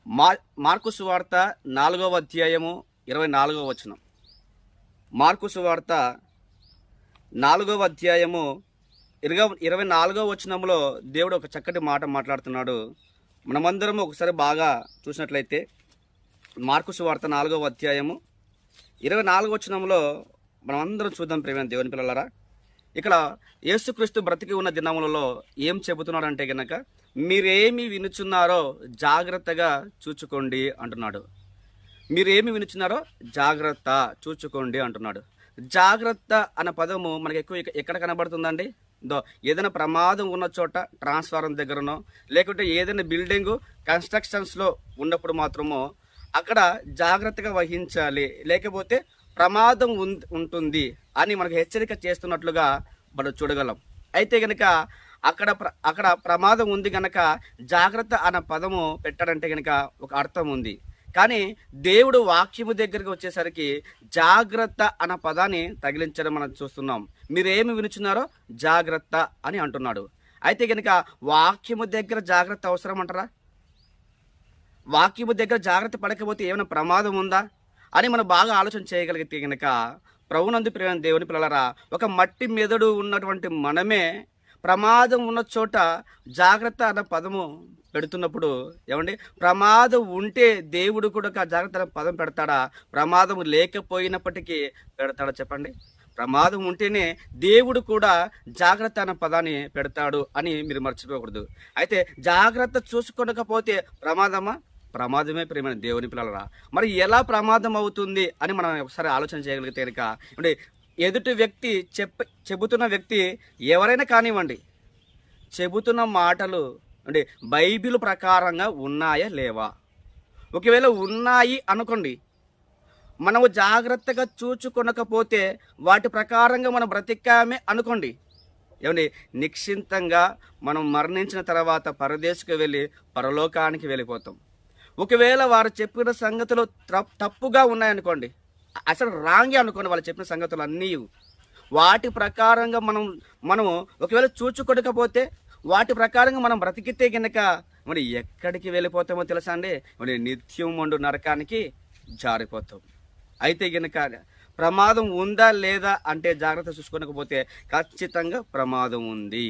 మా మార్కు సువార్త 4వ అధ్యాయము 24వ వచనం. మార్కు సువార్త 4వ అధ్యాయము 24వ వచనంలో దేవుడు ఒక చక్కటి మాట మాట్లాడుతున్నాడు. మనమందరం ఒకసారి బాగా చూసినట్లయితే మార్కు సువార్త 4వ అధ్యాయము 24వ వచనంలో మనమందరం చూద్దాం. ప్రియమైన దేవుని పిల్లలారా, ఇక్కడ యేసుక్రీస్తు బ్రతికి ఉన్న దినములలో ఏం చెబుతున్నాడంటే గనక, మీరేమి వినుచున్నారో జాగ్రత్తగా చూచుకోండి అంటున్నాడు. మీరేమి వినుచున్నారో జాగ్రత్త చూచుకోండి అంటున్నాడు. జాగ్రత్త అన్న పదము మనకి ఎక్కువ ఎక్కడ కనబడుతుందండి? ఏదైనా ప్రమాదం ఉన్న చోట, ట్రాన్స్ఫారం దగ్గరనో, లేకుంటే ఏదైనా బిల్డింగు కన్స్ట్రక్షన్స్లో ఉన్నప్పుడు మాత్రమో అక్కడ జాగ్రత్తగా వహించాలి, లేకపోతే ప్రమాదం ఉంటుంది అని మనకు హెచ్చరిక చేస్తున్నట్లుగా మనం చూడగలం. అయితే కనుక అక్కడ ప్రమాదం ఉంది కనుక జాగ్రత్త అన్న పదము పెట్టాడంటే కనుక ఒక అర్థం ఉంది. కానీ దేవుడు వాక్యము దగ్గరికి వచ్చేసరికి జాగ్రత్త అన్న పదాన్ని తగిలించడం మనం చూస్తున్నాం. మీరేమి వినుచున్నారో జాగ్రత్త అని అంటున్నాడు. అయితే కనుక వాక్యము దగ్గర జాగ్రత్త అవసరం అంటారా? వాక్యము దగ్గర జాగ్రత్త పడకపోతే ఏమైనా ప్రమాదం ఉందా అని మనం బాగా ఆలోచన చేయగలిగితే కనుక, ప్రభునందు ప్రియమైన దేవుని పిల్లలారా, ఒక మట్టి మెదడు ఉన్నటువంటి మనమే ప్రమాదం ఉన్న చోట జాగ్రత్త అన్న పదము పెడుతున్నప్పుడు, ఏమండి, ప్రమాదం ఉంటే దేవుడు కూడా ఒక జాగ్రత్త అన్న పదం పెడతాడా? ప్రమాదం లేకపోయినప్పటికీ పెడతాడా? చెప్పండి. ప్రమాదం ఉంటేనే దేవుడు కూడా జాగ్రత్త అన్న పదాన్ని పెడతాడు అని మీరు మర్చిపోకూడదు. అయితే జాగ్రత్త చూసుకోకపోతే ప్రమాదమే ప్రియమైన దేవుని పిల్లలరా. మరి ఎలా ప్రమాదం అవుతుంది అని మనం ఒకసారి ఆలోచన చేయగలిగితే కనుక, అంటే ఎదుటి వ్యక్తి చెబుతున్న వ్యక్తి ఎవరైనా కానివ్వండి, చెబుతున్న మాటలు అంటే బైబిల్ ప్రకారంగా ఉన్నాయా లేవా? ఒకవేళ ఉన్నాయి అనుకోండి, మనము జాగ్రత్తగా చూచుకొనకపోతే వాటి ప్రకారంగా మనం బ్రతికామే అనుకోండి, ఏమండి, నిశ్చింతంగా మనం మరణించిన తర్వాత పరదేశకు వెళ్ళి పరలోకానికి వెళ్ళిపోతాం. ఒకవేళ వారు చెప్పిన సంగతులు తప్పుగా ఉన్నాయనుకోండి, అసలు రాంగే అనుకోండి, వాళ్ళు చెప్పిన సంగతులు అన్నీ, వాటి ప్రకారంగా మనము ఒకవేళ చూచుకోకపోతే వాటి ప్రకారంగా మనం బ్రతికితే కనుక మరి ఎక్కడికి వెళ్ళిపోతామో తెలుసా అండి? మరి నిత్యం మండు నరకానికి జారిపోతాం. అయితే కనుక ప్రమాదం ఉందా లేదా అంటే జాగ్రత్త చూసుకోకపోతే ఖచ్చితంగా ప్రమాదం ఉంది.